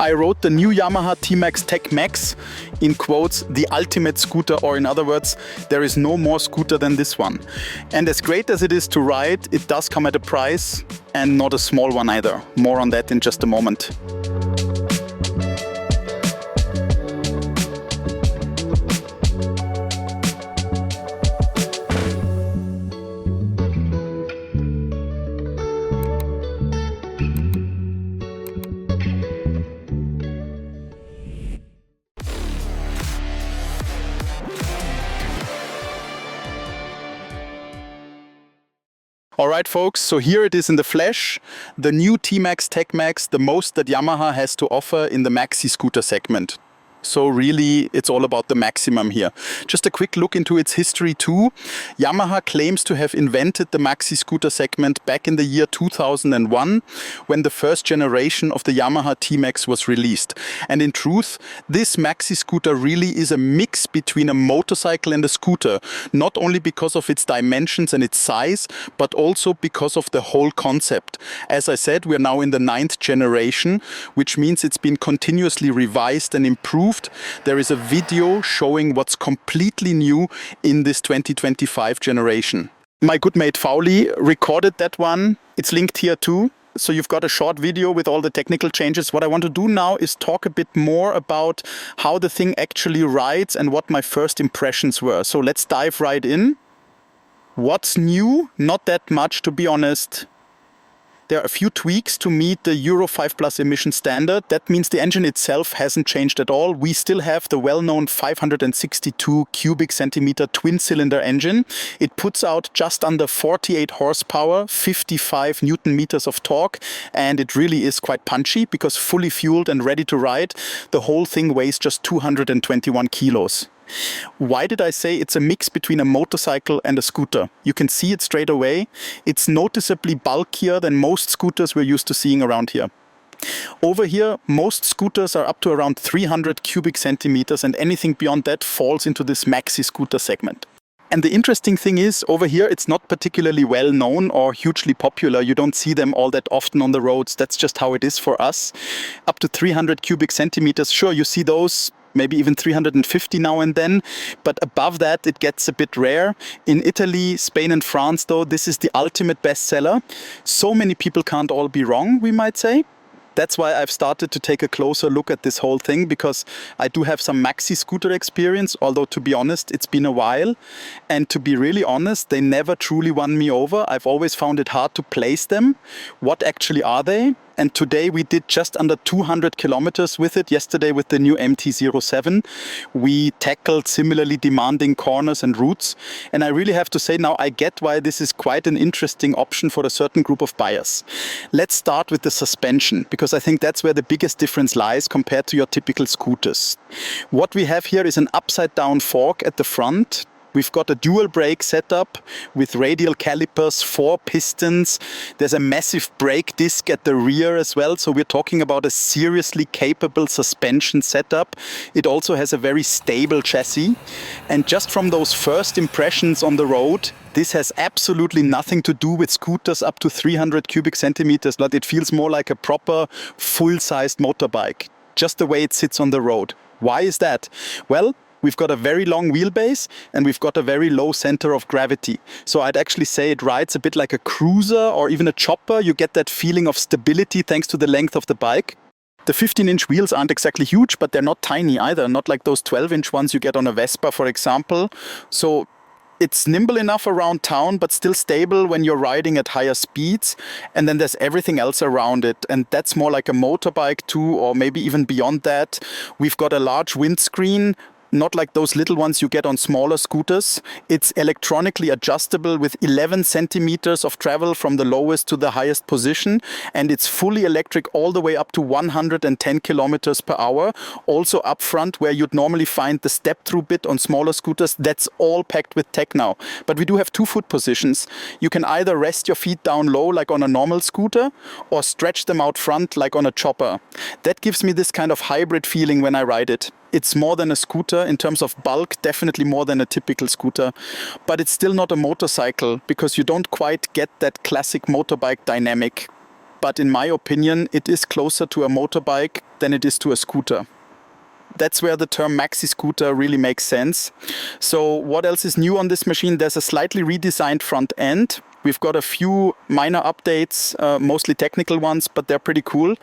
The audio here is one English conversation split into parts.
I wrote the new Yamaha TMAX Tech MAX, in quotes, the ultimate scooter, or in other words, there is no more scooter than this one. And as great as it is to ride, it does come at a price, and not a small one either. More on that in just a moment. Alright folks, so here it is in the flesh, the new TMAX Tech MAX, the most that Yamaha has to offer in the maxi-scooter segment. So really, it's all about the maximum here. Just a quick look into its history too. Yamaha claims to have invented the maxi-scooter segment back in the year 2001, when the first generation of the Yamaha TMAX was released. And in truth, this maxi-scooter really is a mix between a motorcycle and a scooter, not only because of its dimensions and its size, but also because of the whole concept. As I said, we're now in the 9th generation, which means it's been continuously revised and improved. There is a video showing what's completely new in this 2025 generation. My good mate Fauli recorded that one. It's linked here too. So you've got a short video with all the technical changes. What I want to do now is talk a bit more about how the thing actually rides and what my first impressions were. So let's dive right in. What's new? Not that much, to be honest. There are a few tweaks to meet the Euro 5+ emission standard. That means the engine itself hasn't changed at all. We still have the well-known 562 cubic centimeter twin-cylinder engine. It puts out just under 48 horsepower, 55 Newton meters of torque, and it really is quite punchy because fully fueled and ready to ride, the whole thing weighs just 221 kilos. Why did I say it's a mix between a motorcycle and a scooter? You can see it straight away. It's noticeably bulkier than most scooters we're used to seeing around here. Over here, most scooters are up to around 300 cubic centimeters, and anything beyond that falls into this maxi scooter segment. And the interesting thing is, over here, it's not particularly well known or hugely popular. You don't see them all that often on the roads. That's just how it is for us. Up to 300 cubic centimeters, sure, you see those, maybe even 350 now and then, but above that it gets a bit rare. In Italy, Spain and France though, this is the ultimate bestseller. So many people can't all be wrong, we might say. That's why I've started to take a closer look at this whole thing, because I do have some maxi scooter experience, although to be honest, it's been a while. And to be really honest, they never truly won me over. I've always found it hard to place them. What actually are they? And today we did just under 200 kilometers with it. Yesterday with the new MT-07, we tackled similarly demanding corners and routes. And I really have to say now I get why this is quite an interesting option for a certain group of buyers. Let's start with the suspension, because I think that's where the biggest difference lies compared to your typical scooters. What we have here is an upside down fork at the front. We've got a dual brake setup with radial calipers, 4 pistons. There's a massive brake disc at the rear as well. So we're talking about a seriously capable suspension setup. It also has a very stable chassis. And just from those first impressions on the road, this has absolutely nothing to do with scooters up to 300 cubic centimeters. But it feels more like a proper full-sized motorbike, just the way it sits on the road. Why is that? Well, we've got a very long wheelbase and we've got a very low center of gravity. So I'd actually say it rides a bit like a cruiser or even a chopper. You get that feeling of stability thanks to the length of the bike. The 15-inch wheels aren't exactly huge, but they're not tiny either. Not like those 12-inch ones you get on a Vespa, for example. So it's nimble enough around town, but still stable when you're riding at higher speeds. And then there's everything else around it. And that's more like a motorbike too, or maybe even beyond that. We've got a large windscreen. Not like those little ones you get on smaller scooters. It's electronically adjustable with 11 centimeters of travel from the lowest to the highest position. And it's fully electric all the way up to 110 kilometers per hour. Also up front, where you'd normally find the step-through bit on smaller scooters, that's all packed with tech now. But we do have 2 foot positions. You can either rest your feet down low like on a normal scooter, or stretch them out front like on a chopper. That gives me this kind of hybrid feeling when I ride it. It's more than a scooter in terms of bulk, definitely more than a typical scooter. But it's still not a motorcycle, because you don't quite get that classic motorbike dynamic. but in my opinion, it is closer to a motorbike than it is to a scooter. That's where the term Maxi-Scooter really makes sense. So what else is new on this machine? There's a slightly redesigned front end. We've got a few minor updates, mostly technical ones, but they're pretty cool.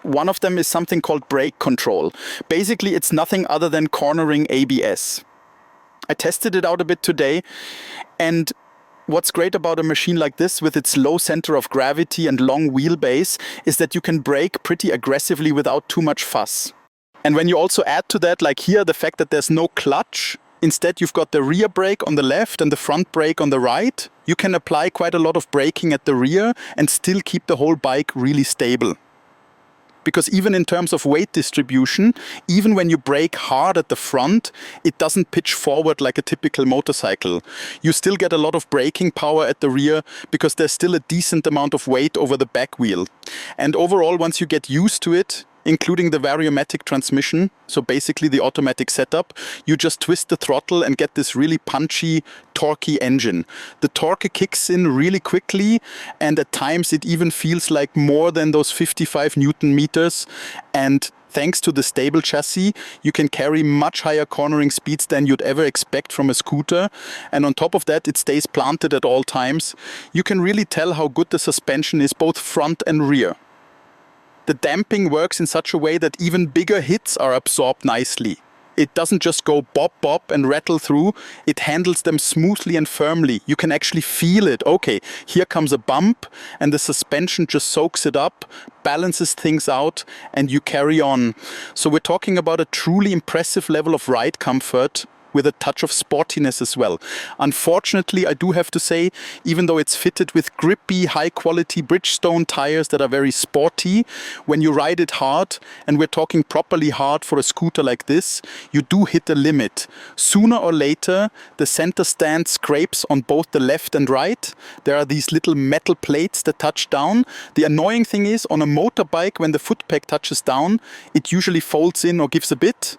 One of them is something called brake control. Basically, it's nothing other than cornering ABS. I tested it out a bit today, and what's great about a machine like this with its low center of gravity and long wheelbase is that you can brake pretty aggressively without too much fuss. And when you also add to that, like here, the fact that there's no clutch, instead you've got the rear brake on the left and the front brake on the right, you can apply quite a lot of braking at the rear and still keep the whole bike really stable. Because even in terms of weight distribution, even when you brake hard at the front, it doesn't pitch forward like a typical motorcycle. You still get a lot of braking power at the rear because there's still a decent amount of weight over the back wheel. And overall, once you get used to it, including the variomatic transmission, so basically the automatic setup, you just twist the throttle and get this really punchy, torquey engine. The torque kicks in really quickly, and at times it even feels like more than those 55 Newton meters. And thanks to the stable chassis, you can carry much higher cornering speeds than you'd ever expect from a scooter. And on top of that, it stays planted at all times. You can really tell how good the suspension is, both front and rear. The damping works in such a way that even bigger hits are absorbed nicely. It doesn't just go bop bop and rattle through, it handles them smoothly and firmly. You can actually feel it. Okay, here comes a bump and the suspension just soaks it up, balances things out, and you carry on. So we're talking about a truly impressive level of ride comfort with a touch of sportiness as well. Unfortunately, I do have to say, even though it's fitted with grippy, high-quality Bridgestone tires that are very sporty, when you ride it hard, and we're talking properly hard for a scooter like this, you do hit a limit. Sooner or later, the center stand scrapes on both the left and right. There are these little metal plates that touch down. The annoying thing is, on a motorbike, when the footpeg touches down, it usually folds in or gives a bit.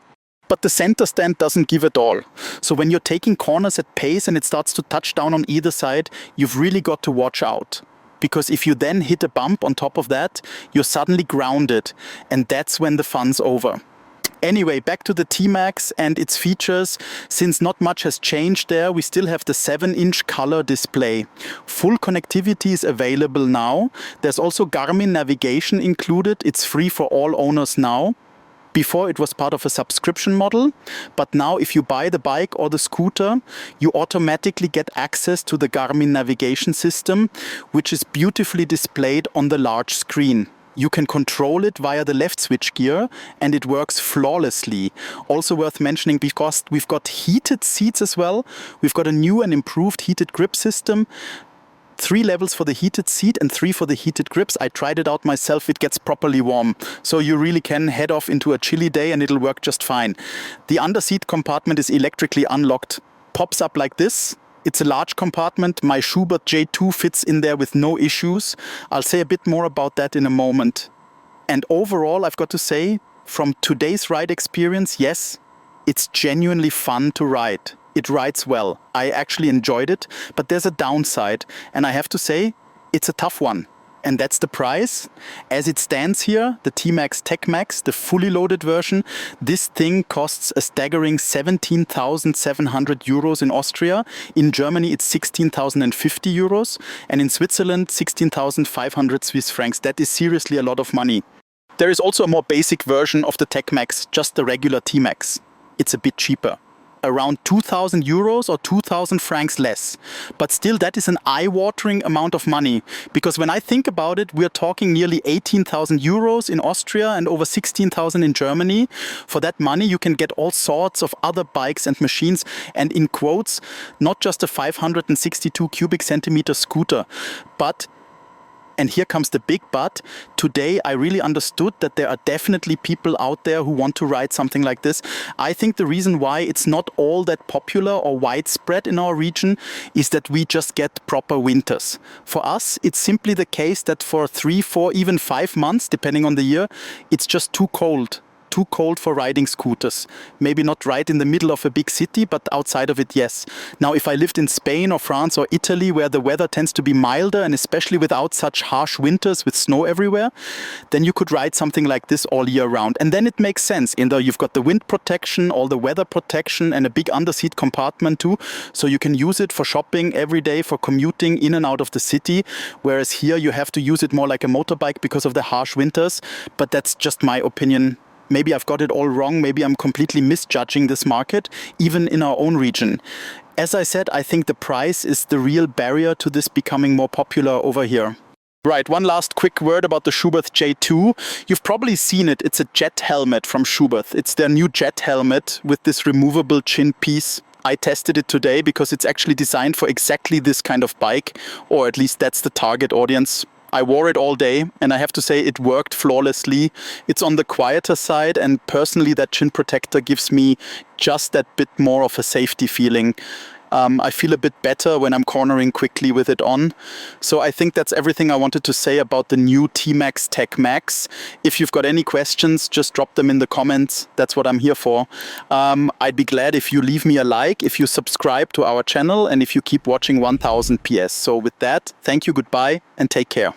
But the center stand doesn't give at all. So when you're taking corners at pace and it starts to touch down on either side, you've really got to watch out. Because if you then hit a bump on top of that, you're suddenly grounded. And that's when the fun's over. Anyway, back to the TMAX and its features. Since not much has changed there, we still have the 7-inch color display. Full connectivity is available now. There's also Garmin navigation included. It's free for all owners now. Before it was part of a subscription model, but now if you buy the bike or the scooter, you automatically get access to the Garmin navigation system, which is beautifully displayed on the large screen. You can control it via the left switch gear and it works flawlessly. Also worth mentioning because we've got heated seats as well. We've got a new and improved heated grip system. 3 levels for the heated seat and 3 for the heated grips. I tried it out myself, it gets properly warm. So you really can head off into a chilly day and it'll work just fine. The underseat compartment is electrically unlocked. Pops up like this. It's a large compartment. My Schubert J2 fits in there with no issues. I'll say a bit more about that in a moment. And overall, I've got to say, from today's ride experience, yes, it's genuinely fun to ride. It rides well. I actually enjoyed it, but there's a downside. And I have to say, it's a tough one. And that's the price. As it stands here, the TMAX Tech MAX, the fully loaded version, this thing costs a staggering 17,700 euros in Austria. In Germany, it's 16,050 euros. And in Switzerland, 16,500 Swiss francs. That is seriously a lot of money. There is also a more basic version of the Tech MAX, just the regular TMAX. It's a bit cheaper. Around 2,000 euros or 2,000 francs less. But still, that is an eye-watering amount of money. Because when I think about it, we're talking nearly 18,000 euros in Austria and over 16,000 in Germany. For that money, you can get all sorts of other bikes and machines. And in quotes, not just a 562 cubic centimeter scooter, but and here comes the big but. Today I really understood that there are definitely people out there who want to ride something like this. I think the reason why it's not all that popular or widespread in our region is that we just get proper winters. For us, it's simply the case that for 3, 4, even 5 months, depending on the year, it's just too cold. too cold for riding scooters. Maybe not right in the middle of a big city, but outside of it, yes. Now, if I lived in Spain or France or Italy, where the weather tends to be milder, and especially without such harsh winters with snow everywhere, then you could ride something like this all year round. And then it makes sense. You've got the wind protection, all the weather protection, and a big underseat compartment too. So you can use it for shopping every day, for commuting in and out of the city. Whereas here you have to use it more like a motorbike because of the harsh winters. But that's just my opinion. Maybe I've got it all wrong. Maybe I'm completely misjudging this market, even in our own region. As I said, I think the price is the real barrier to this becoming more popular over here. Right, one last quick word about the Schuberth J2. You've probably seen it. It's a jet helmet from Schuberth. It's their new jet helmet with this removable chin piece. I tested it today because it's actually designed for exactly this kind of bike, or at least that's the target audience. I wore it all day and I have to say it worked flawlessly. It's on the quieter side, and personally that chin protector gives me just that bit more of a safety feeling. I feel a bit better when I'm cornering quickly with it on. So I think that's everything I wanted to say about the new TMAX Tech MAX. If you've got any questions, just drop them in the comments. That's what I'm here for. I'd be glad if you leave me a like, if you subscribe to our channel, and if you keep watching 1000 PS. So with that, thank you, goodbye, and take care.